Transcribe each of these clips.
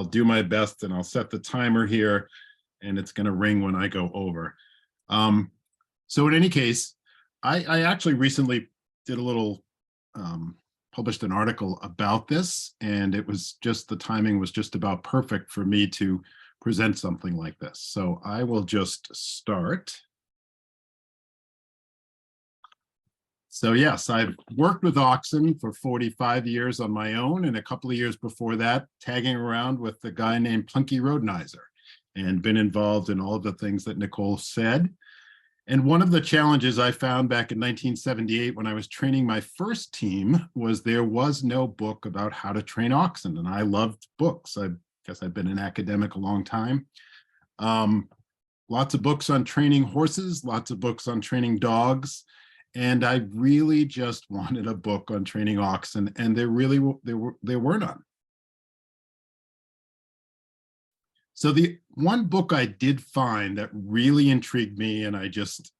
I'll do my best, and I'll set the timer here, and it's going to ring when I go over. So in any case, I actually recently did a little, published an article about this, and it was just, the timing was just about perfect for me to present something like this. So I will just start. So yes, I've worked with oxen for 45 years on my own, and a couple of years before that, tagging around with a guy named Punky Rodenizer, and been involved in all of the things that Nicole said. And one of the challenges I found back in 1978 when I was training my first team was there was no book about how to train oxen. And I loved books. I guess I've been an academic a long time. Lots of books on training horses, lots of books on training dogs. And I really just wanted a book on training oxen, and there were none. So the one book I did find that really intrigued me, and I just,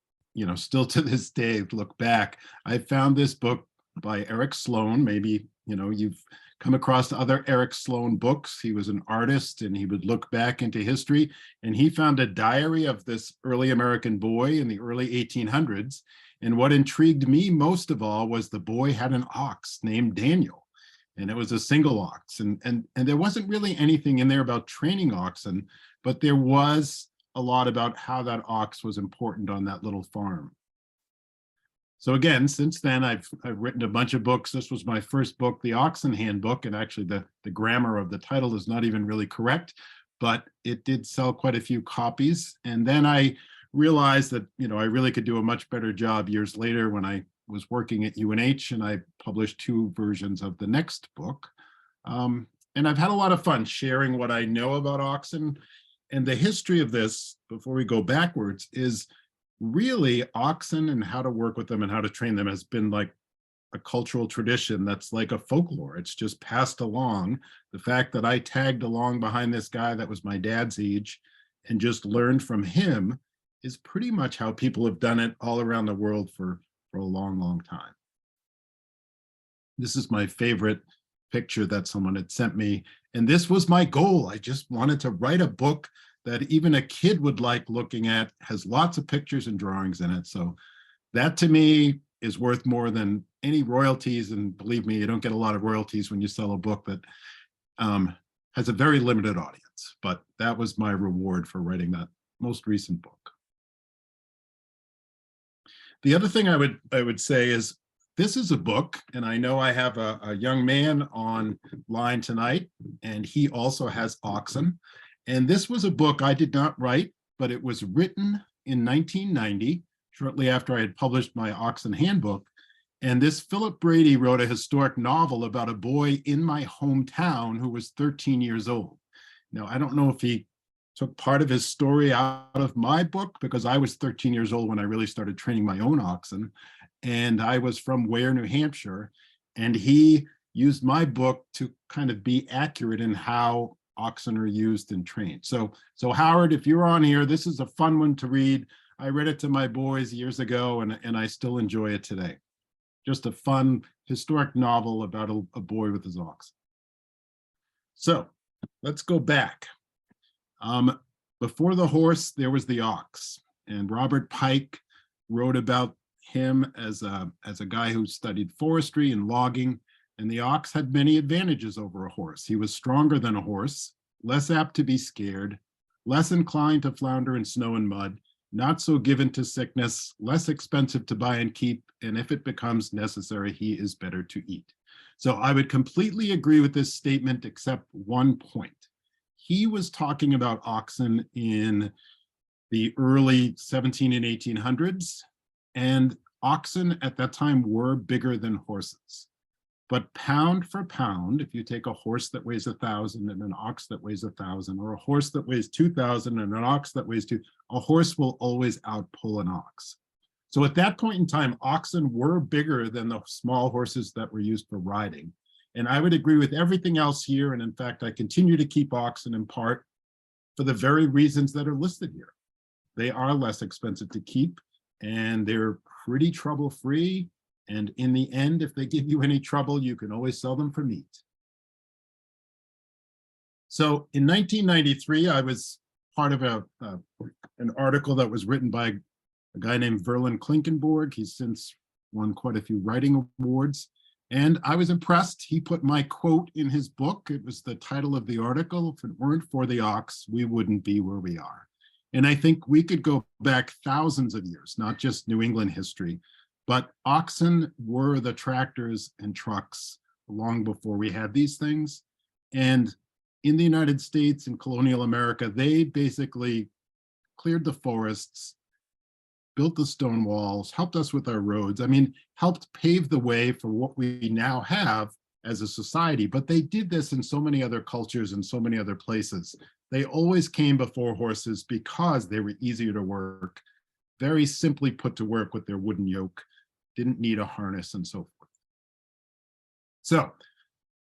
still to this day look back, I found this book by Eric Sloane. Maybe, you've come across other Eric Sloane books. He was an artist, and he would look back into history, and he found a diary of this early American boy in the early 1800s. And what intrigued me most of all was the boy had an ox named Daniel, and it was a single ox. And there wasn't really anything in there about training oxen, but there was a lot about how that ox was important on that little farm. So again, since then, I've written a bunch of books. This was my first book, the Oxen Handbook, and actually the grammar of the title is not even really correct, but it did sell quite a few copies. And then I realized that, I really could do a much better job years later when I was working at UNH, and I published 2 versions of the next book. And I've had a lot of fun sharing what I know about oxen. And the history of this, before we go backwards, is really oxen and how to work with them and how to train them has been like a cultural tradition that's like a folklore. It's just passed along. The fact that I tagged along behind this guy that was my dad's age and just learned from him is pretty much how people have done it all around the world for a long, long time. This is my favorite picture that someone had sent me. And this was my goal. I just wanted to write a book that even a kid would like looking at, has lots of pictures and drawings in it. So that to me is worth more than any royalties. And believe me, you don't get a lot of royalties when you sell a book that has a very limited audience. But that was my reward for writing that most recent book. The other thing I would say is this is a book, and I know I have a young man online tonight, and he also has oxen. And this was a book I did not write, but it was written in 1990, shortly after I had published my Oxen Handbook. And this Philip Brady wrote a historic novel about a boy in my hometown who was 13 years old. Now, I don't know if he took part of his story out of my book, because I was 13 years old when I really started training my own oxen. And I was from Ware, New Hampshire. And he used my book to kind of be accurate in how oxen are used and trained. So Howard, if you're on here, this is a fun one to read. I read it to my boys years ago, and I still enjoy it today. Just a fun historic novel about a boy with his ox. So let's go back. Before the horse, there was the ox, and Robert Pike wrote about him as a guy who studied forestry and logging, and the ox had many advantages over a horse. He was stronger than a horse, less apt to be scared, less inclined to flounder in snow and mud, not so given to sickness, less expensive to buy and keep, and if it becomes necessary, he is better to eat. So I would completely agree with this statement, except one point. He was talking about oxen in the early 17 and 1800s, and oxen at that time were bigger than horses. But pound for pound, if you take a horse that weighs 1,000 and an ox that weighs 1,000, or a horse that weighs 2,000 and an ox that weighs 2, a horse will always outpull an ox. So at that point in time, oxen were bigger than the small horses that were used for riding. And I would agree with everything else here. And in fact, I continue to keep oxen in part for the very reasons that are listed here. They are less expensive to keep, and they're pretty trouble-free. And in the end, if they give you any trouble, you can always sell them for meat. So in 1993, I was part of an article that was written by a guy named Verlin Klinkenborg. He's since won quite a few writing awards. And I was impressed. He put my quote in his book. It was the title of the article: "If it weren't for the ox, we wouldn't be where we are." And I think we could go back thousands of years, not just New England history, but oxen were the tractors and trucks long before we had these things. And in the United States and colonial America, they basically cleared the forests, built the stone walls, helped us with our roads. I mean, helped pave the way for what we now have as a society. But they did this in so many other cultures and so many other places. They always came before horses because they were easier to work, very simply put to work with their wooden yoke, didn't need a harness and so forth. So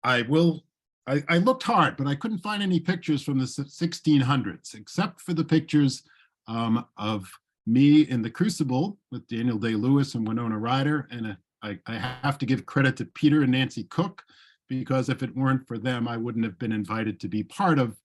I looked hard, but I couldn't find any pictures from the 1600s, except for the pictures of me in the Crucible with Daniel Day-Lewis and Winona Ryder. And I have to give credit to Peter and Nancy Cook, because if it weren't for them, I wouldn't have been invited to be part of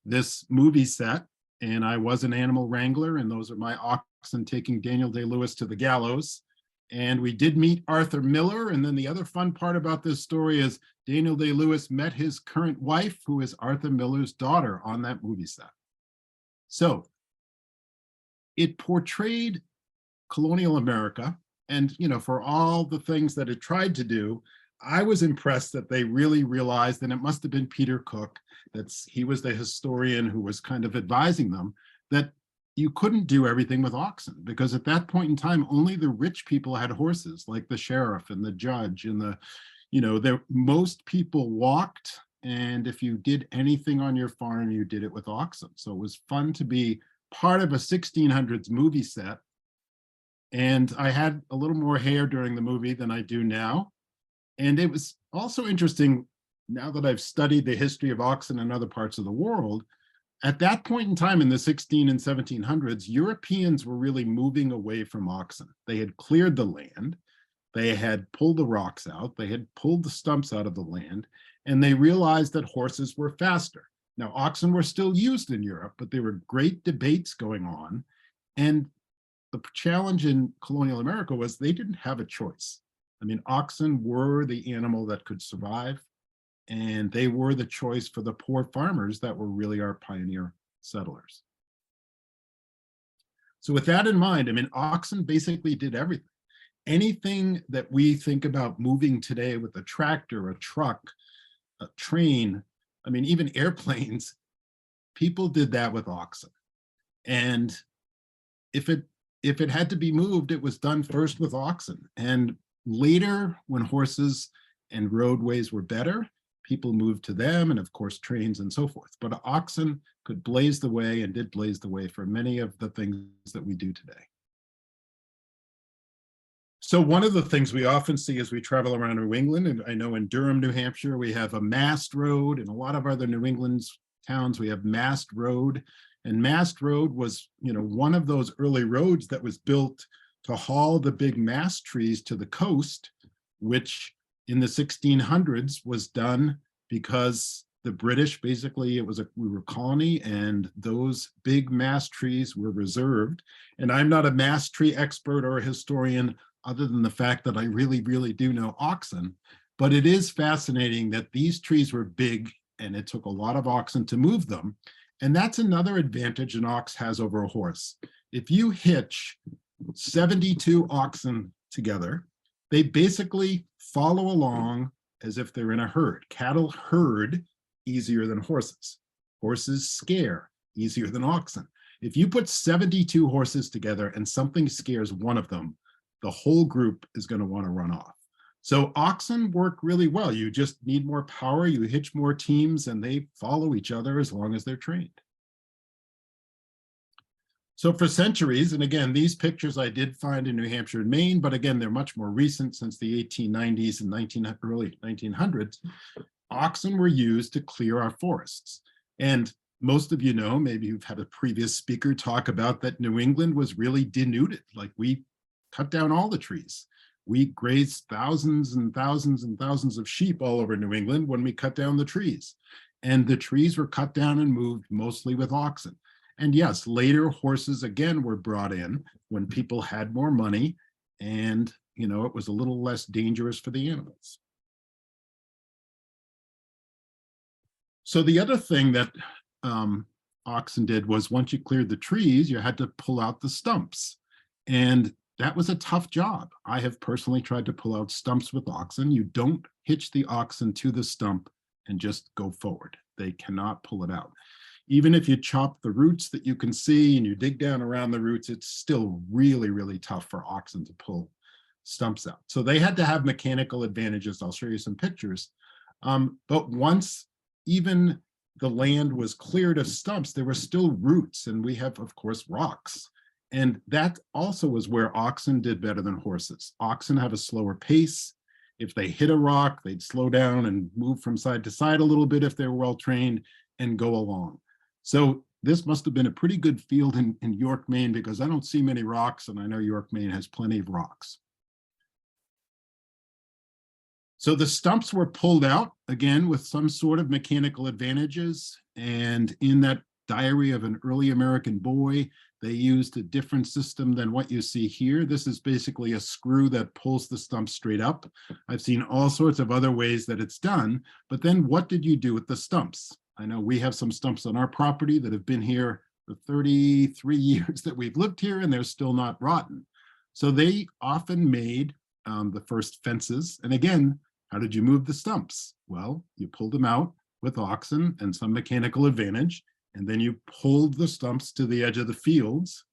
this movie set. And I was an animal wrangler, and those are my oxen taking Daniel Day-Lewis to the gallows. And we did meet Arthur Miller. And then the other fun part about this story is Daniel Day-Lewis met his current wife, who is Arthur Miller's daughter, on that movie set. So it portrayed colonial America. And, you know, for all the things that it tried to do, I was impressed that they really realized, and it must have been Peter Cook, he was the historian who was kind of advising them, that you couldn't do everything with oxen, because at that point in time, only the rich people had horses, like the sheriff and the judge and most people walked. And if you did anything on your farm, you did it with oxen. So it was fun to be part of a 1600s movie set. And I had a little more hair during the movie than I do now. And it was also interesting, now that I've studied the history of oxen in other parts of the world, at that point in time in the 16 and 1700s, Europeans were really moving away from oxen. They had cleared the land, they had pulled the rocks out, they had pulled the stumps out of the land, and they realized that horses were faster. Now, oxen were still used in Europe, but there were great debates going on. And the challenge in colonial America was they didn't have a choice. I mean, oxen were the animal that could survive, and they were the choice for the poor farmers that were really our pioneer settlers. So with that in mind, I mean, oxen basically did everything. Anything that we think about moving today with a tractor, a truck, a train, I mean, even airplanes, people did that with oxen. And if it had to be moved, it was done first with oxen. And later, when horses and roadways were better, people moved to them, and of course, trains and so forth. But oxen could blaze the way, and did blaze the way, for many of the things that we do today. So one of the things we often see as we travel around New England, and I know in Durham, New Hampshire, we have a mast road. In a lot of other New England towns, we have mast road. And mast road was, one of those early roads that was built to haul the big mast trees to the coast, which in the 1600s was done because the British, basically, we were a colony, and those big mast trees were reserved. And I'm not a mast tree expert or a historian, other than the fact that I really, really do know oxen. But it is fascinating that these trees were big, and it took a lot of oxen to move them. And that's another advantage an ox has over a horse. If you hitch 72 oxen together, they basically follow along as if they're in a herd. Cattle herd easier than horses. Horses scare easier than oxen. If you put 72 horses together and something scares one of them, the whole group is going to want to run off. So oxen work really well. You just need more power, you hitch more teams, and they follow each other as long as they're trained. So for centuries, and again, these pictures I did find in New Hampshire and Maine, but again, they're much more recent, since the 1890s and early 1900s, oxen were used to clear our forests. And most of you know, maybe you've had a previous speaker talk about that New England was really denuded. Like, we cut down all the trees. We grazed thousands and thousands and thousands of sheep all over New England when we cut down the trees. And the trees were cut down and moved mostly with oxen. And yes, later horses again were brought in when people had more money, and it was a little less dangerous for the animals. So the other thing that oxen did was, once you cleared the trees, you had to pull out the stumps. And that was a tough job. I have personally tried to pull out stumps with oxen. You don't hitch the oxen to the stump and just go forward. They cannot pull it out. Even if you chop the roots that you can see and you dig down around the roots, it's still really, really tough for oxen to pull stumps out. So they had to have mechanical advantages. I'll show you some pictures. But once even the land was cleared of stumps, there were still roots, and we have, of course, rocks. And that also was where oxen did better than horses. Oxen have a slower pace. If they hit a rock, they'd slow down and move from side to side a little bit if they were well trained and go along. So this must have been a pretty good field in York, Maine, because I don't see many rocks, and I know York, Maine has plenty of rocks. So the stumps were pulled out, again, with some sort of mechanical advantages. And in that diary of an early American boy, they used a different system than what you see here. This is basically a screw that pulls the stump straight up. I've seen all sorts of other ways that it's done, but then what did you do with the stumps? I know we have some stumps on our property that have been here the 33 years that we've lived here, and they're still not rotten. So they often made the first fences. And again, how did you move the stumps? Well, you pulled them out with oxen and some mechanical advantage, and then you pulled the stumps to the edge of the fields.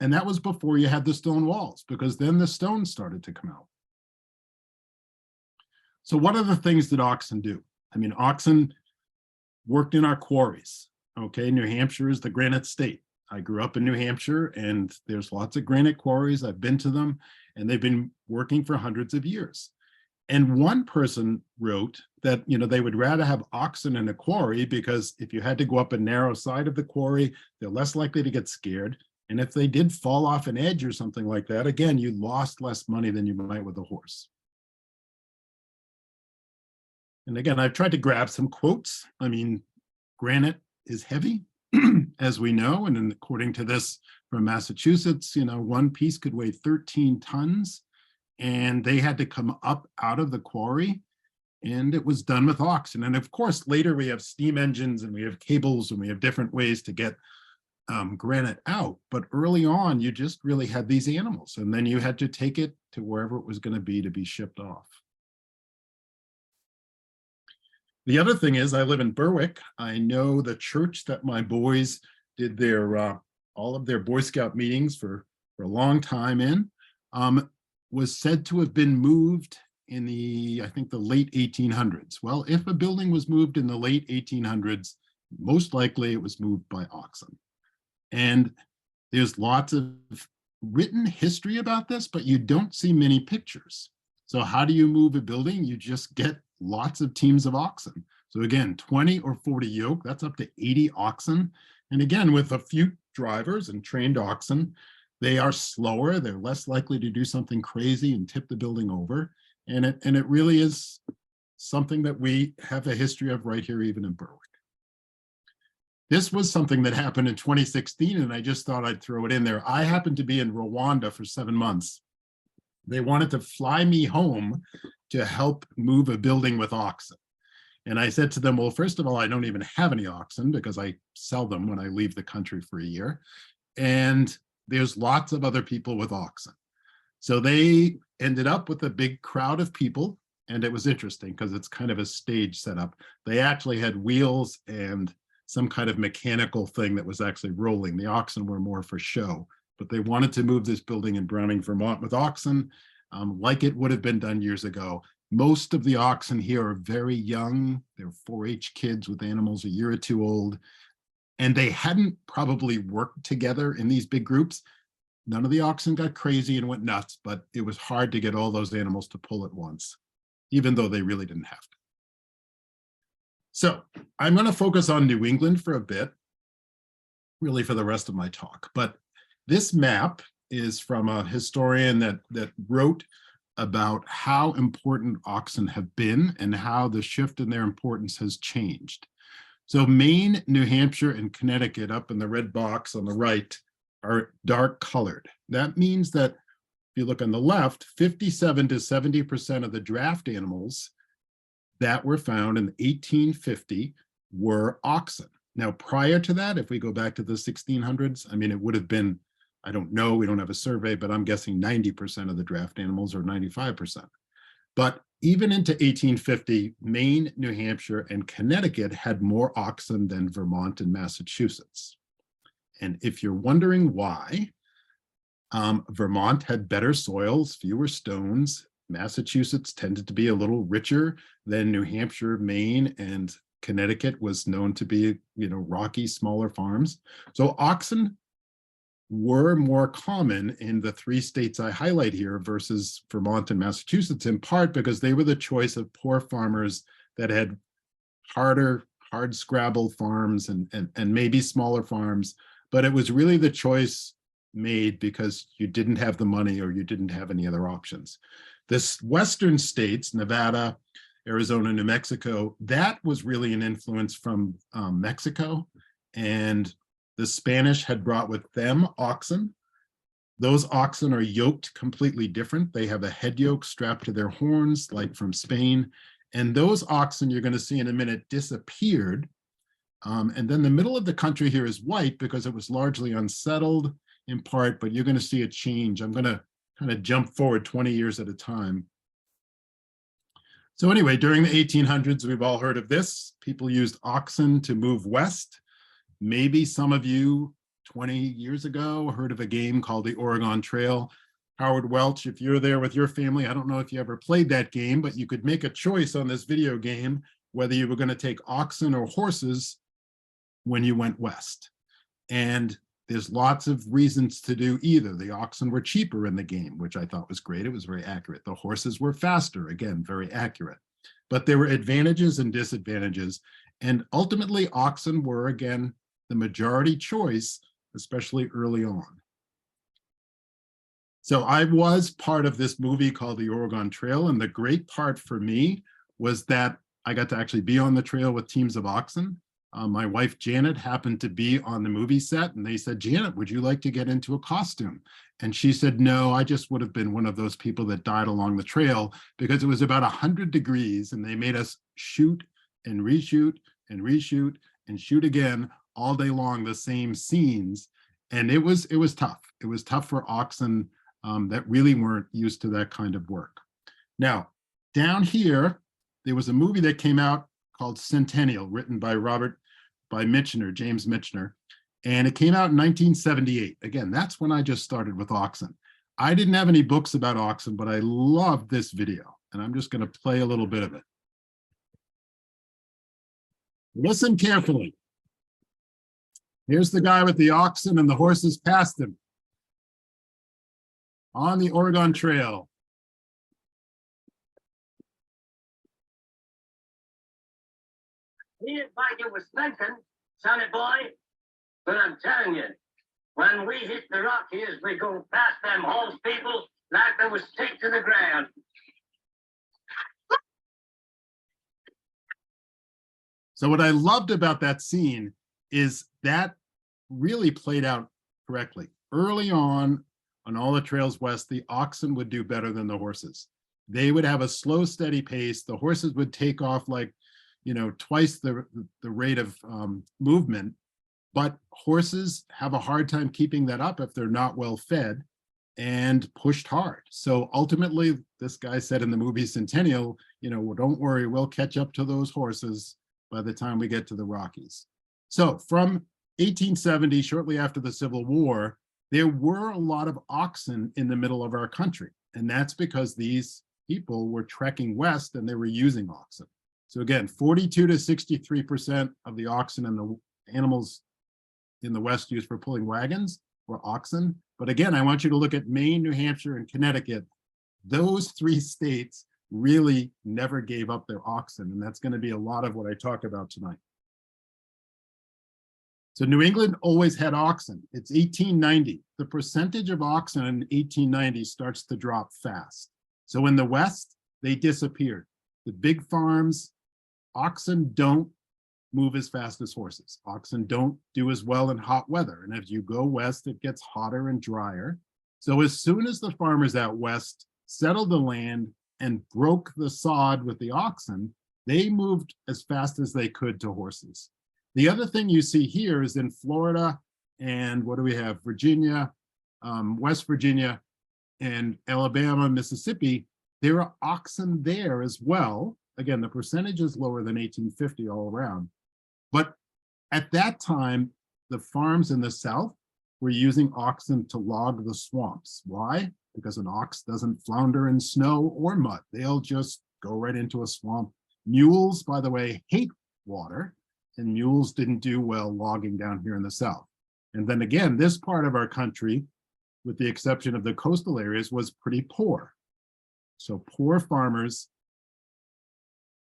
And that was before you had the stone walls, because then the stones started to come out. So what are the things that oxen do? I mean, oxen worked in our quarries. Okay, New Hampshire is the granite state. I grew up in New Hampshire, and there's lots of granite quarries. I've been to them, and they've been working for hundreds of years. And one person wrote that, they would rather have oxen in a quarry, because if you had to go up a narrow side of the quarry, they're less likely to get scared. And if they did fall off an edge or something like that, again, you lost less money than you might with a horse. And again, I've tried to grab some quotes. I mean, granite is heavy, as we know. And according to this from Massachusetts, one piece could weigh 13 tons. And they had to come up out of the quarry, and it was done with oxen. And of course, later we have steam engines and we have cables and we have different ways to get granite out. But early on, you just really had these animals, and then you had to take it to wherever it was going to be shipped off. The other thing is, I live in Berwick. I know the church that my boys did their all of their Boy Scout meetings for a long time in. Was said to have been moved in I think the late 1800s. Well, if a building was moved in the late 1800s, most likely it was moved by oxen. And there's lots of written history about this, but you don't see many pictures. So how do you move a building? You just get lots of teams of oxen. So again, 20 or 40 yoke, that's up to 80 oxen. And again, with a few drivers and trained oxen, they are slower, they're less likely to do something crazy and tip the building over. And it really is something that we have a history of right here, even in Berwick. This was something that happened in 2016, and I just thought I'd throw it in there. I happened to be in Rwanda for 7 months. They wanted to fly me home to help move a building with oxen. And I said to them, well, first of all, I don't even have any oxen because I sell them when I leave the country for a year. And there's lots of other people with oxen. So they ended up with a big crowd of people, and it was interesting because it's kind of a stage setup. They actually had wheels and some kind of mechanical thing that was actually rolling. The oxen were more for show, but they wanted to move this building in Browning, Vermont with oxen, like it would have been done years ago. Most of the oxen here are very young. They're 4-H kids with animals a year or two old. And they hadn't probably worked together in these big groups. None of the oxen got crazy and went nuts, but it was hard to get all those animals to pull at once, even though they really didn't have to. So I'm going to focus on New England for a bit, really for the rest of my talk. But this map is from a historian that wrote about how important oxen have been and how the shift in their importance has changed. So Maine, New Hampshire, and Connecticut up in the red box on the right are dark colored. That means that if you look on the left, 57 to 70% of the draft animals that were found in 1850 were oxen. Now, prior to that, if we go back to the 1600s, I mean, it would have been, I don't know, we don't have a survey, but I'm guessing 90% of the draft animals or 95%. But even into 1850, Maine, New Hampshire, and Connecticut had more oxen than Vermont and Massachusetts. And if you're wondering why, Vermont had better soils, fewer stones. Massachusetts tended to be a little richer than New Hampshire, Maine, and Connecticut was known to be, rocky, smaller farms. So oxen were more common in the three states I highlight here versus Vermont and Massachusetts, in part because they were the choice of poor farmers that had hard scrabble farms and maybe smaller farms, but it was really the choice made because you didn't have the money or you didn't have any other options. This western states, Nevada, Arizona, New Mexico, that was really an influence from Mexico, and the Spanish had brought with them oxen. Those oxen are yoked completely different. They have a head yoke strapped to their horns, like from Spain. And those oxen, you're going to see in a minute, disappeared. And then the middle of the country here is white because it was largely unsettled in part, but you're going to see a change. I'm going to kind of jump forward 20 years at a time. So anyway, during the 1800s, we've all heard of this. People used oxen to move west. Maybe some of you 20 years ago heard of a game called the Oregon Trail. Howard Welch, if you're there with your family, I don't know if you ever played that game, but you could make a choice on this video game whether you were going to take oxen or horses when you went west. And there's lots of reasons to do either. The oxen were cheaper in the game, which I thought was great. It was very accurate. The horses were faster, again, very accurate. But there were advantages and disadvantages. And ultimately, oxen were, again, the majority choice, especially early on. So I was part of this movie called The Oregon Trail, and the great part for me was that I got to actually be on the trail with teams of oxen. My wife, Janet, happened to be on the movie set, and they said, Janet, would you like to get into a costume? And she said, no, I just would have been one of those people that died along the trail because it was about 100 degrees, and they made us shoot and reshoot and reshoot and shoot again all day long, the same scenes. And it was tough. It was tough for oxen that really weren't used to that kind of work. Now, down here, there was a movie that came out called Centennial, written by James Michener, and it came out in 1978. Again, that's when I just started with oxen. I didn't have any books about oxen, but I loved this video, and I'm just going to play a little bit of it. Listen carefully. Here's the guy with the oxen, and the horses past him on the Oregon Trail. He didn't like it was thinking, sonny boy, but I'm telling you, when we hit the Rockies, we go past them horse people like they was stick to the ground. So what I loved about that scene is that really played out correctly. Early on all the trails west, the oxen would do better than the horses. They would have a slow, steady pace. The horses would take off like, twice the rate of movement, but horses have a hard time keeping that up if they're not well fed and pushed hard. So ultimately, this guy said in the movie Centennial, well, don't worry, we'll catch up to those horses by the time we get to the Rockies. So from 1870, shortly after the Civil War, there were a lot of oxen in the middle of our country. And that's because these people were trekking west and they were using oxen. So again, 42 to 63% of the oxen and the animals in the West used for pulling wagons were oxen. But again, I want you to look at Maine, New Hampshire, and Connecticut. Those three states really never gave up their oxen. And that's going to be a lot of what I talk about tonight. So New England always had oxen. It's 1890. The percentage of oxen in 1890 starts to drop fast. So in the West, they disappeared. The big farms, oxen don't move as fast as horses. Oxen don't do as well in hot weather. And as you go west, it gets hotter and drier. So as soon as the farmers out west settled the land and broke the sod with the oxen, they moved as fast as they could to horses. The other thing you see here is in Florida and what do we have? Virginia, West Virginia, and Alabama, Mississippi, there are oxen there as well. Again, the percentage is lower than 1850 all around. But at that time, the farms in the South were using oxen to log the swamps. Why? Because an ox doesn't flounder in snow or mud. They'll just go right into a swamp. Mules, by the way, hate water, and mules didn't do well logging down here in the South. And then again, this part of our country, with the exception of the coastal areas, was pretty poor. So poor farmers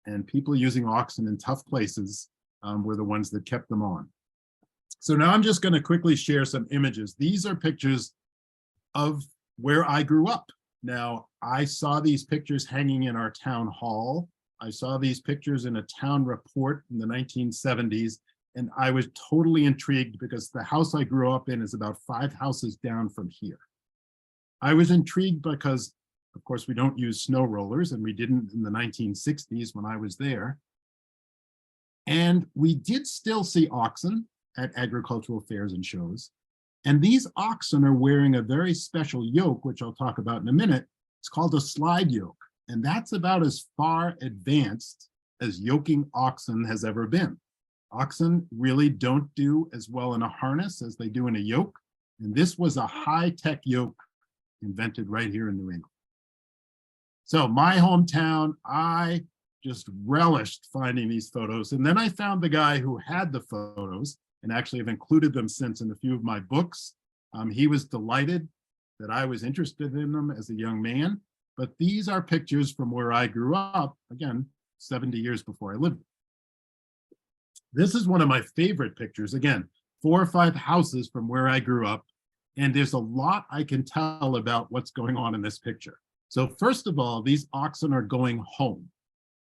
and people using oxen in tough places were the ones that kept them on. So now I'm just going to quickly share some images. These are pictures of where I grew up. Now, I saw these pictures hanging in our town hall. I saw these pictures in a town report in the 1970s, and I was totally intrigued because the house I grew up in is about 5 houses down from here. I was intrigued because, of course, we don't use snow rollers, and we didn't in the 1960s when I was there. And we did still see oxen at agricultural fairs and shows. And these oxen are wearing a very special yoke, which I'll talk about in a minute. It's called a slide yoke. And that's about as far advanced as yoking oxen has ever been. Oxen really don't do as well in a harness as they do in a yoke. And this was a high-tech yoke invented right here in New England. So my hometown, I just relished finding these photos. And then I found the guy who had the photos and actually have included them since in a few of my books. He was delighted that I was interested in them as a young man. But these are pictures from where I grew up, again, 70 years before I lived. This is one of my favorite pictures. Again, 4 or 5 houses from where I grew up. And there's a lot I can tell about what's going on in this picture. So first of all, these oxen are going home.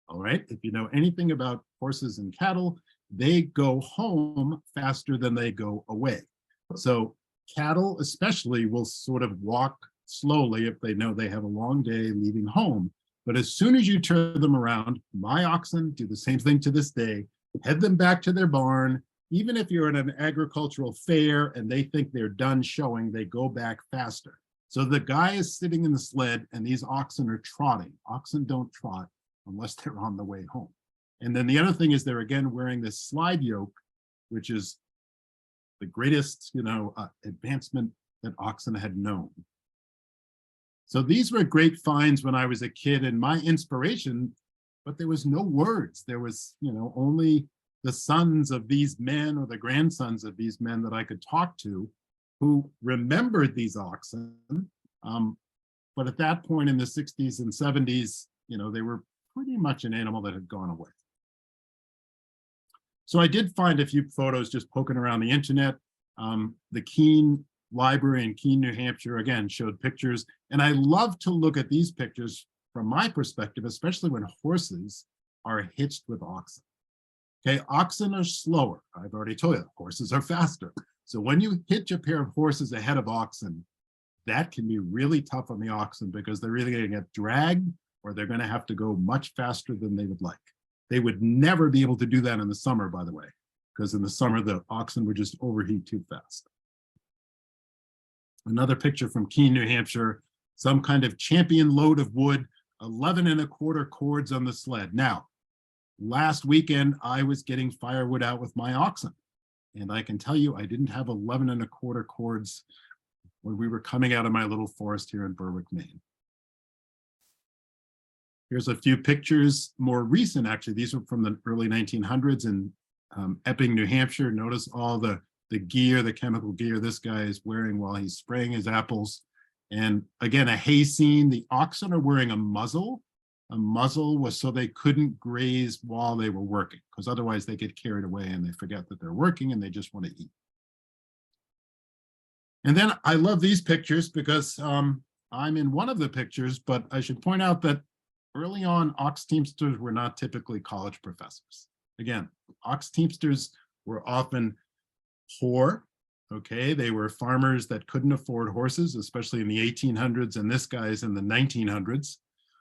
All right, if you know anything about horses and cattle, they go home faster than they go away. So cattle especially will sort of walk slowly if they know they have a long day leaving home. But as soon as you turn them around, my oxen do the same thing to this day, head them back to their barn. Even if you're at an agricultural fair and they think they're done showing, they go back faster. So the guy is sitting in the sled and these oxen are trotting. Oxen don't trot unless they're on the way home. And then the other thing is they're again wearing this slide yoke, which is the greatest, advancement that oxen had known. So these were great finds when I was a kid, and my inspiration, but there was no words. There was, only the sons of these men or the grandsons of these men that I could talk to who remembered these oxen. But at that point in the 60s and 70s, they were pretty much an animal that had gone away. So I did find a few photos just poking around the internet. The Keene Library in Keene, New Hampshire, again, showed pictures. And I love to look at these pictures from my perspective, especially when horses are hitched with oxen. Okay, oxen are slower. I've already told you, horses are faster. So when you hitch a pair of horses ahead of oxen, that can be really tough on the oxen because they're either going to get dragged or they're going to have to go much faster than they would like. They would never be able to do that in the summer, by the way, because in the summer, the oxen would just overheat too fast. Another picture from Keene, New Hampshire, some kind of champion load of wood, 11 1/4 cords on the sled. Now, last weekend, I was getting firewood out with my oxen. And I can tell you, I didn't have 11 1/4 cords when we were coming out of my little forest here in Berwick, Maine. Here's a few pictures, more recent, actually. These were from the early 1900s in Epping, New Hampshire. Notice all the gear, the chemical gear this guy is wearing while he's spraying his apples. And again, a hay scene. The oxen are wearing a muzzle. A muzzle was so they couldn't graze while they were working, because otherwise they get carried away and they forget that they're working and they just want to eat. And then I love these pictures because I'm in one of the pictures, but I should point out that early on, ox teamsters were not typically college professors. Again, ox teamsters were often poor. Okay, they were farmers that couldn't afford horses, especially in the 1800s, and this guy's in the 1900s.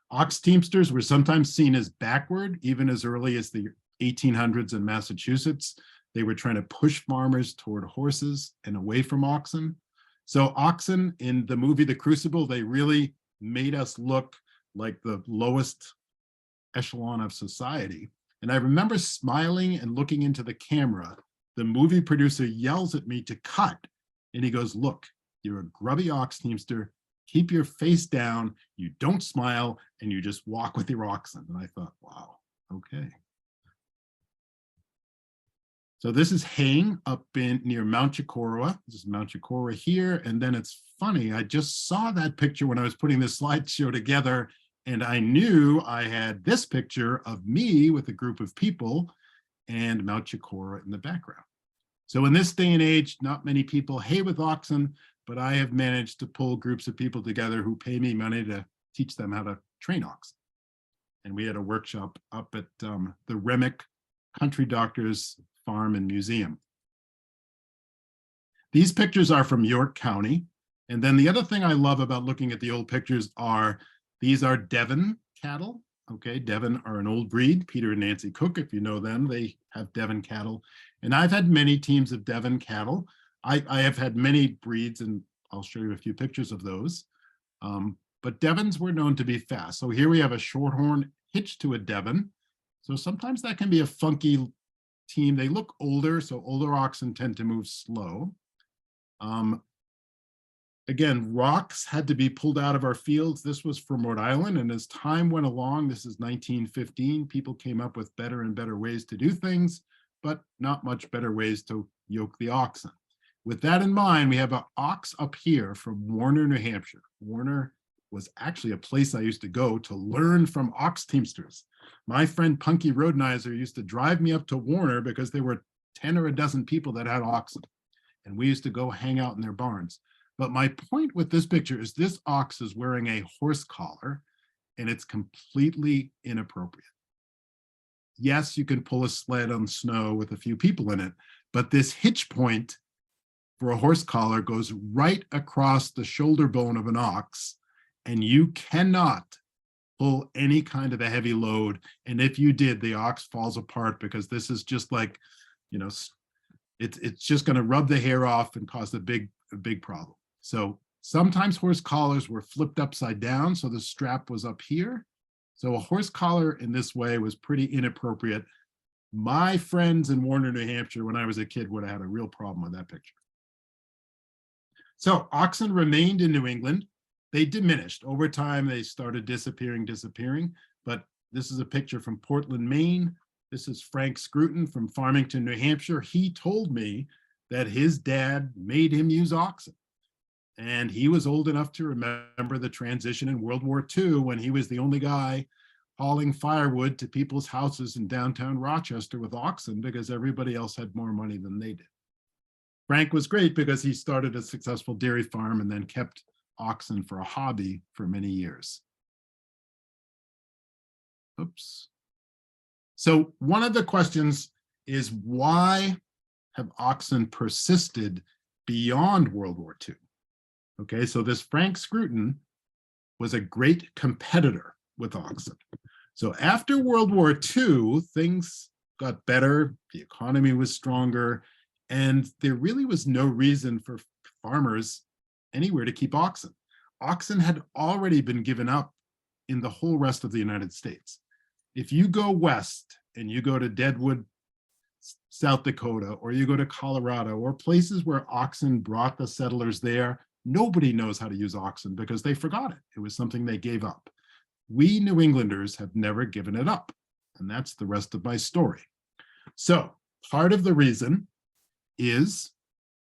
Ox teamsters were sometimes seen as backward, even as early as the 1800s in Massachusetts. They were trying to push farmers toward horses and away from oxen. So oxen in the movie The Crucible, they really made us look like the lowest echelon of society. And I remember smiling and looking into the camera. The movie producer yells at me to cut. And he goes, look, you're a grubby ox teamster. Keep your face down. You don't smile and you just walk with your oxen. And I thought, wow, okay. So this is haying up in near Mount Chocorua. This is Mount Chocorua here. And then it's funny, I just saw that picture when I was putting this slideshow together, and I knew I had this picture of me with a group of people and Mount Chocorua in the background. So in this day and age, not many people hay with oxen, but I have managed to pull groups of people together who pay me money to teach them how to train oxen. And we had a workshop up at the Remick Country Doctors Farm and Museum. These pictures are from York County. And then the other thing I love about looking at the old pictures are, these are Devon cattle. Okay, Devon are an old breed. Peter and Nancy Cook, if you know them, they have Devon cattle. And I've had many teams of Devon cattle. I have had many breeds, and I'll show you a few pictures of those. But Devons were known to be fast. So here we have a shorthorn hitched to a Devon. So sometimes that can be a funky team. They look older, so older oxen tend to move slow. Again, rocks had to be pulled out of our fields. This was from Rhode Island, and as time went along, this is 1915, people came up with better and better ways to do things, but not much better ways to yoke the oxen. With that in mind, we have an ox up here from Warner, New Hampshire. Warner was actually a place I used to go to learn from ox teamsters. My friend Punky Rodenizer used to drive me up to Warner because there were 10 or a dozen people that had oxen, and we used to go hang out in their barns. But my point with this picture is this ox is wearing a horse collar, and it's completely inappropriate. Yes, you can pull a sled on snow with a few people in it, but this hitch point for a horse collar goes right across the shoulder bone of an ox, and you cannot pull any kind of a heavy load. And if you did, the ox falls apart, because this is just like, you know, it's just going to rub the hair off and cause a big problem. So sometimes horse collars were flipped upside down, so the strap was up here. So a horse collar in this way was pretty inappropriate. My friends in Warner, New Hampshire, when I was a kid, would have had a real problem with that picture. So oxen remained in New England. They diminished. Over time, they started disappearing, but this is a picture from Portland, Maine. This is Frank Scruton from Farmington, New Hampshire. He told me that his dad made him use oxen. And he was old enough to remember the transition in World War II when he was the only guy hauling firewood to people's houses in downtown Rochester with oxen, because everybody else had more money than they did. Frank was great because he started a successful dairy farm and then kept oxen for a hobby for many years. Oops. So one of the questions is, why have oxen persisted beyond World War II? Okay, so this Frank Scruton was a great competitor with oxen. So after World War II, things got better, the economy was stronger, and there really was no reason for farmers anywhere to keep oxen. Oxen had already been given up in the whole rest of the United States. If you go west and you go to Deadwood, South Dakota, or you go to Colorado, or places where oxen brought the settlers there, nobody knows how to use oxen because they forgot it. It was something they gave up. We New Englanders have never given it up, and that's the rest of my story. So part of the reason is,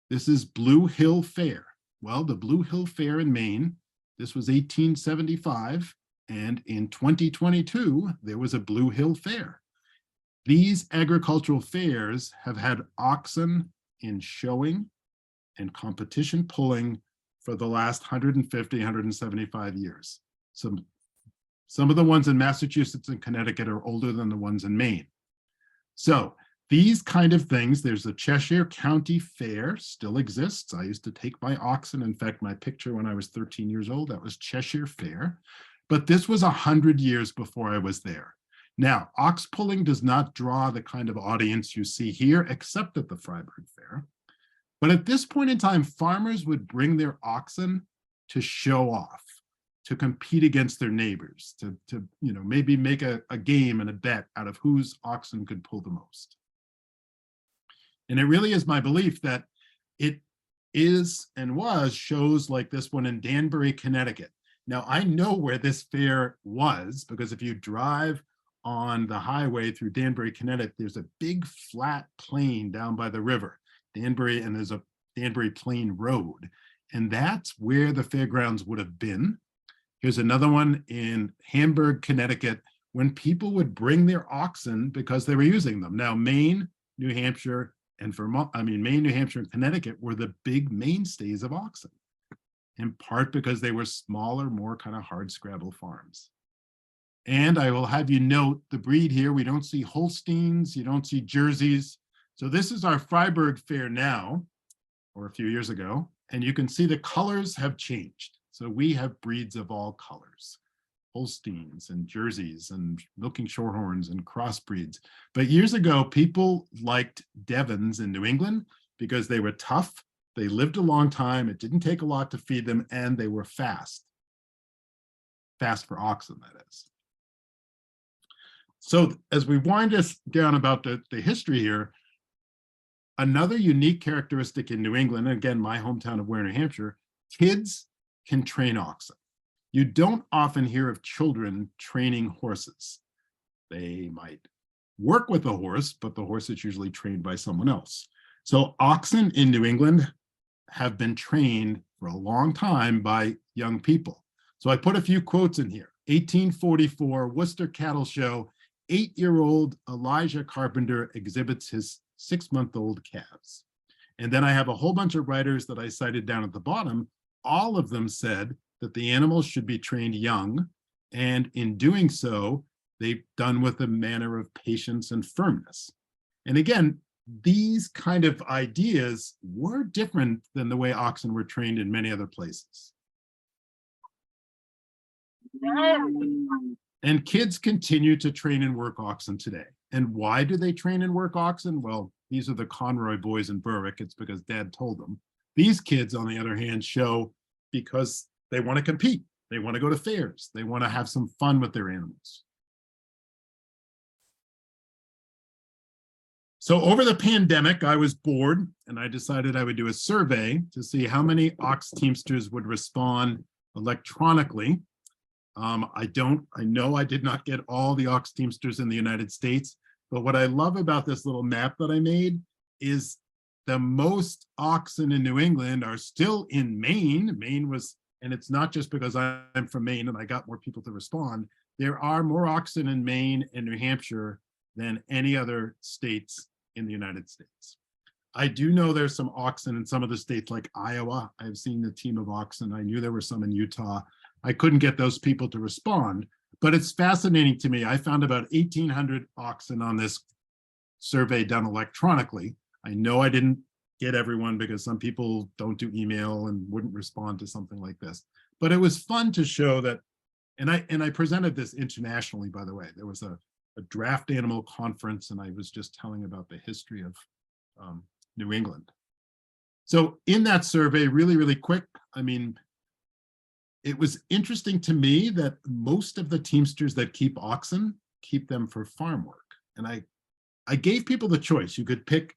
this is Blue Hill Fair. Well, the Blue Hill Fair in Maine, this was 1875, and in 2022, there was a Blue Hill Fair. These agricultural fairs have had oxen in showing and competition pulling for the last 150, 175 years. Some of the ones in Massachusetts and Connecticut are older than the ones in Maine. So these kind of things, there's a Cheshire County Fair, still exists. I used to take my oxen. In fact, my picture when I was 13 years old, that was Cheshire Fair. But this was 100 years before I was there. Now, ox pulling does not draw the kind of audience you see here, except at the Freiburg Fair. But at this point in time, farmers would bring their oxen to show off, to compete against their neighbors, to maybe make a game and a bet out of whose oxen could pull the most. And it really is my belief that it is and was shows like this one in Danbury, Connecticut. Now, I know where this fair was, because if you drive on the highway through Danbury, Connecticut, there's a big flat plain down by the river, Danbury, and there's a Danbury Plain Road. And that's where the fairgrounds would have been. Here's another one in Hamburg, Connecticut, when people would bring their oxen because they were using them. Now, Maine, New Hampshire, and Vermont, Maine, New Hampshire, and Connecticut were the big mainstays of oxen, in part because they were smaller, more kind of hard scrabble farms. And I will have you note the breed here. We don't see Holsteins, you don't see Jerseys. So this is our Freiburg Fair now, or a few years ago, and you can see the colors have changed. So we have breeds of all colors, Holsteins and Jerseys and milking shorthorns and crossbreeds. But years ago, people liked Devons in New England because they were tough, they lived a long time, it didn't take a lot to feed them, and they were fast. Fast for oxen, that is. So as we wind us down about the history here, another unique characteristic in New England, and again, my hometown of Ware, New Hampshire, kids can train oxen. You don't often hear of children training horses. They might work with a horse, but the horse is usually trained by someone else. So oxen in New England have been trained for a long time by young people. So I put a few quotes in here. 1844, Worcester Cattle Show, 8-year-old Elijah Carpenter exhibits his 6-month-old calves. And then I have a whole bunch of writers that I cited down at the bottom. All of them said that the animals should be trained young, and in doing so, they've done with a manner of patience and firmness. And again, these kind of ideas were different than the way oxen were trained in many other places. And kids continue to train and work oxen today. And why do they train and work oxen? Well, these are the Conroy boys in Berwick. It's because Dad told them. These kids, on the other hand, show because they want to compete. They want to go to fairs. They want to have some fun with their animals. So over the pandemic, I was bored, and I decided I would do a survey to see how many ox teamsters would respond electronically. I know I did not get all the ox teamsters in the United States, but what I love about this little map that I made is the most oxen in New England are still in Maine. Maine was, and it's not just because I'm from Maine and I got more people to respond. There are more oxen in Maine and New Hampshire than any other states in the United States. I do know there's some oxen in some of the states like Iowa. I've seen the team of oxen. I knew there were some in Utah. I couldn't get those people to respond, but it's fascinating to me. I found about 1,800 oxen on this survey done electronically. I know I didn't get everyone because some people don't do email and wouldn't respond to something like this, but it was fun to show that, and I presented this internationally, by the way. There was a draft animal conference, and I was just telling about the history of New England. So in that survey, really, really quick, it was interesting to me that most of the teamsters that keep oxen keep them for farm work. And I gave people the choice. You could pick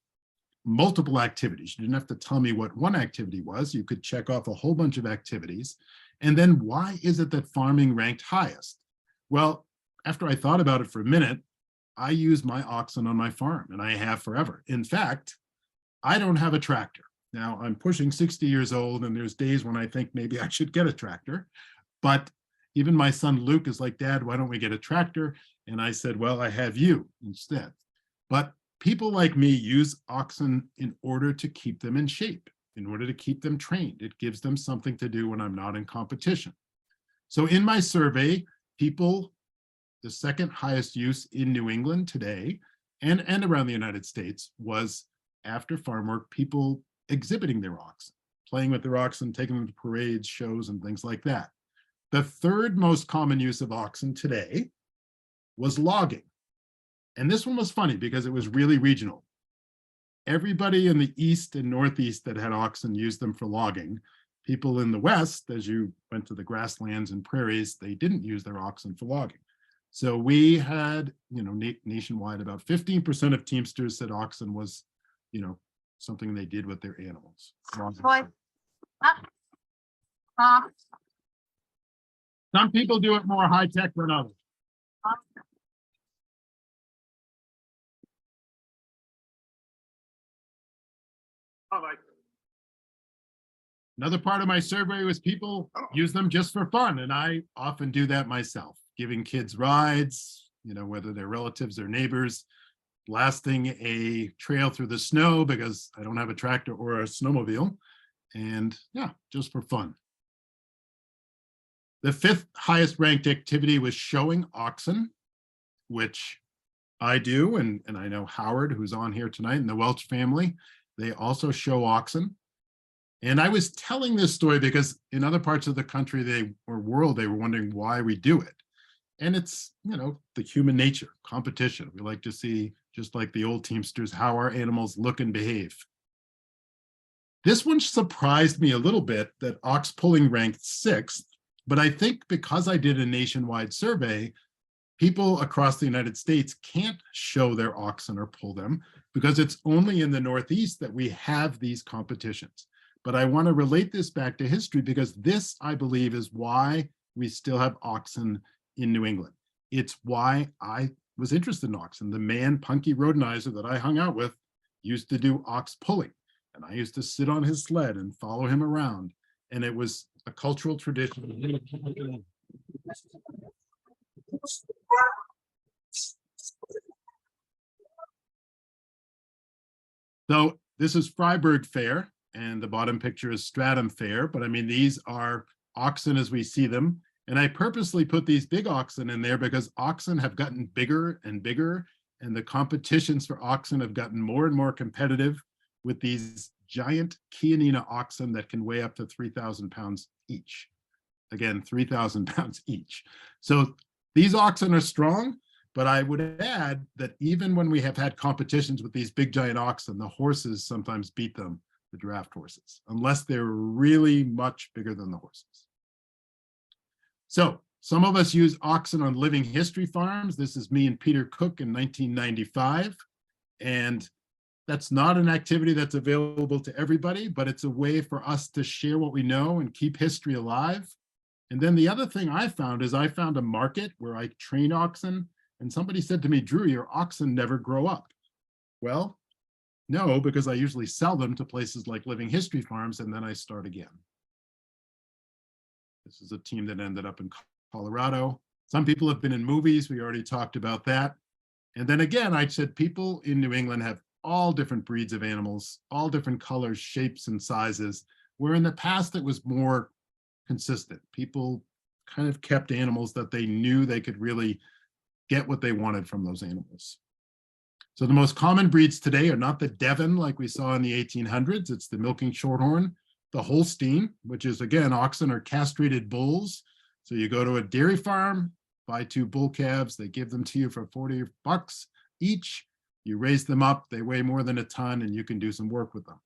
multiple activities. You didn't have to tell me what one activity was. You could check off a whole bunch of activities. And then why is it that farming ranked highest? Well, after I thought about it for a minute, I use my oxen on my farm, and I have forever. In fact, I don't have a tractor. Now, I'm pushing 60 years old, and there's days when I think maybe I should get a tractor. But even my son Luke is like, Dad, why don't we get a tractor? And I said, well, I have you instead. But people like me use oxen in order to keep them in shape, in order to keep them trained. It gives them something to do when I'm not in competition. So in my survey, people, the second highest use in New England today and around the United States was after farm work, people exhibiting their oxen, playing with their oxen, taking them to parades, shows, and things like that. The third most common use of oxen today was logging. And this one was funny because it was really regional. Everybody in the east and northeast that had oxen used them for logging. People in the west, as you went to the grasslands and prairies, they didn't use their oxen for logging. So we had, nationwide, about 15% of Teamsters said oxen was, something they did with their animals. Some people do it more high tech than others. Another part of my survey was people use them just for fun, and I often do that myself, giving kids rides, whether they're relatives or neighbors, blasting a trail through the snow because I don't have a tractor or a snowmobile, and yeah, just for fun. The fifth highest ranked activity was showing oxen, which I do, and I know Howard, who's on here tonight, and the Welch family, they also show oxen. And I was telling this story because in other parts of the country or world, they were wondering why we do it. And it's, the human nature, competition. We like to see, just like the old Teamsters, how our animals look and behave. This one surprised me a little bit that ox pulling ranked 6th, but I think because I did a nationwide survey, people across the United States can't show their oxen or pull them because it's only in the Northeast that we have these competitions. But I want to relate this back to history because this, I believe, is why we still have oxen in New England. It's why I was interested in oxen. The man, Punky Rodenizer, that I hung out with used to do ox pulling. And I used to sit on his sled and follow him around. And it was a cultural tradition. So this is Freiburg Fair, and the bottom picture is Stratham Fair. But I mean, these are oxen as we see them. And I purposely put these big oxen in there because oxen have gotten bigger and bigger, and the competitions for oxen have gotten more and more competitive with these giant Chianina oxen that can weigh up to 3,000 pounds each. Again, 3,000 pounds each. So these oxen are strong, but I would add that even when we have had competitions with these big giant oxen, the horses sometimes beat them, the draft horses, unless they're really much bigger than the horses. So some of us use oxen on living history farms. This is me and Peter Cook in 1995. And that's not an activity that's available to everybody, but it's a way for us to share what we know and keep history alive. And then the other thing I found is I found a market where I train oxen, and somebody said to me, Drew, your oxen never grow up. Well, no, because I usually sell them to places like living history farms, and then I start again. This is a team that ended up in Colorado. Some people have been in movies. We already talked about that. And then again, I said people in New England have all different breeds of animals, all different colors, shapes, and sizes, where in the past it was more consistent. People kind of kept animals that they knew they could really get what they wanted from those animals. So the most common breeds today are not the Devon like we saw in the 1800s. It's the milking shorthorn, the Holstein, which is, again, oxen are castrated bulls. So you go to a dairy farm, buy 2 bull calves, they give them to you for $40 each. You raise them up, they weigh more than a ton, and you can do some work with them.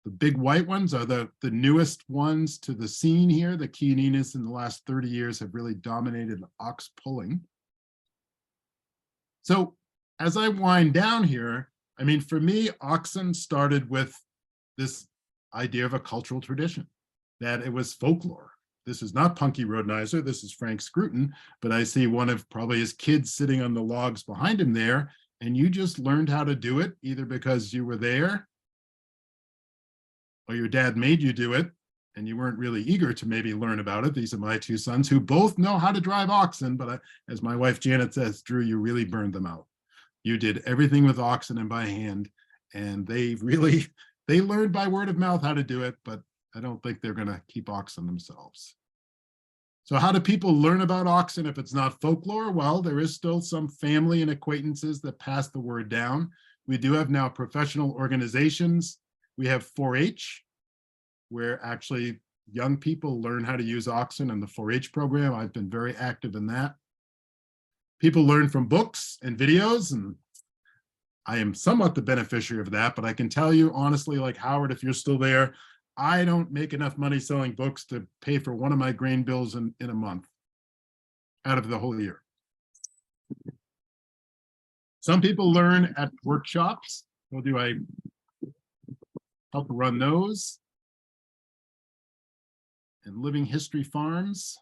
The big white ones are the newest ones to the scene here. The Chianinas in the last 30 years have really dominated ox pulling. So as I wind down here, I mean, for me, oxen started with this idea of a cultural tradition, that it was folklore. This is not Punky Rodenizer, this is Frank Scruton, but I see one of probably his kids sitting on the logs behind him there, and you just learned how to do it, either because you were there, or your dad made you do it, and you weren't really eager to maybe learn about it. These are my 2 sons who both know how to drive oxen, but as my wife Janet says, Drew, you really burned them out. You did everything with oxen and by hand, and they learned by word of mouth how to do it, but I don't think they're going to keep oxen themselves. So how do people learn about oxen if it's not folklore? Well, there is still some family and acquaintances that pass the word down. We do have now professional organizations. We have 4-H, where actually young people learn how to use oxen in the 4-H program. I've been very active in that. People learn from books and videos, and I am somewhat the beneficiary of that, but I can tell you honestly, like Howard, if you're still there, I don't make enough money selling books to pay for one of my grain bills in a month out of the whole year. Some people learn at workshops. So do I help run those? And living history farms.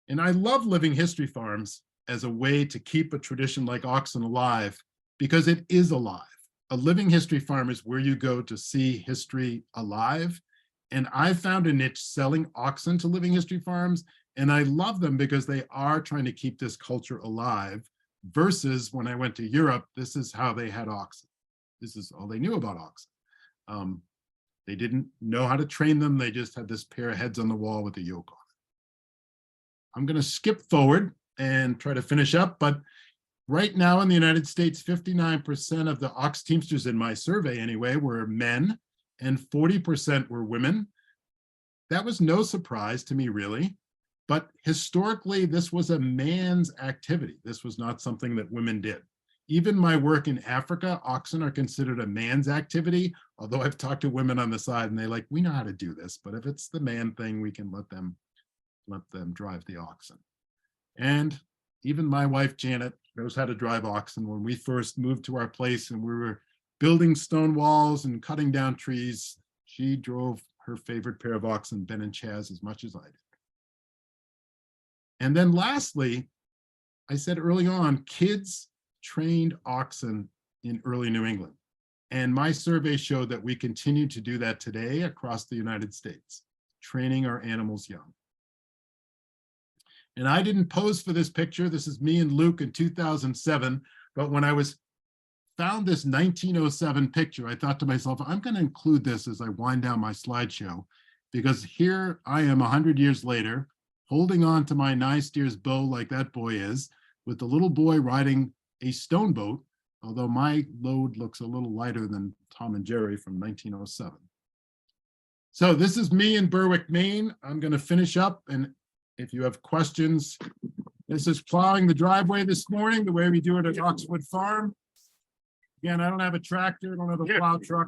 And I love living history farms as a way to keep a tradition like oxen alive, because it is alive. A living history farm is where you go to see history alive. And I found a niche selling oxen to living history farms, and I love them because they are trying to keep this culture alive, versus when I went to Europe, this is how they had oxen. This is all they knew about oxen. They didn't know how to train them. They just had this pair of heads on the wall with a yoke on it. I'm going to skip forward and try to finish up, but right now in the United States, 59% of the ox teamsters in my survey anyway were men, and 40% were women. That was no surprise to me, really. But historically, this was a man's activity. This was not something that women did. Even my work in Africa, oxen are considered a man's activity, although I've talked to women on the side and they're like, we know how to do this, but if it's the man thing, we can let them drive the oxen. And even my wife, Janet, knows how to drive oxen. When we first moved to our place and we were building stone walls and cutting down trees, she drove her favorite pair of oxen, Ben and Chaz, as much as I did. And then lastly, I said early on, kids trained oxen in early New England. And my survey showed that we continue to do that today across the United States, training our animals young. And I didn't pose for this picture. This is me and Luke in 2007. But when I found this 1907 picture, I thought to myself, I'm going to include this as I wind down my slideshow, because here I am 100 years later, holding on to my 9 steers bow like that boy is, with the little boy riding a stone boat, although my load looks a little lighter than Tom and Jerry from 1907. So this is me in Berwick, Maine. I'm going to finish up, and if you have questions, this is plowing the driveway this morning, the way we do it at Oxwood Farm. Again, I don't have a tractor, I don't have a plow truck.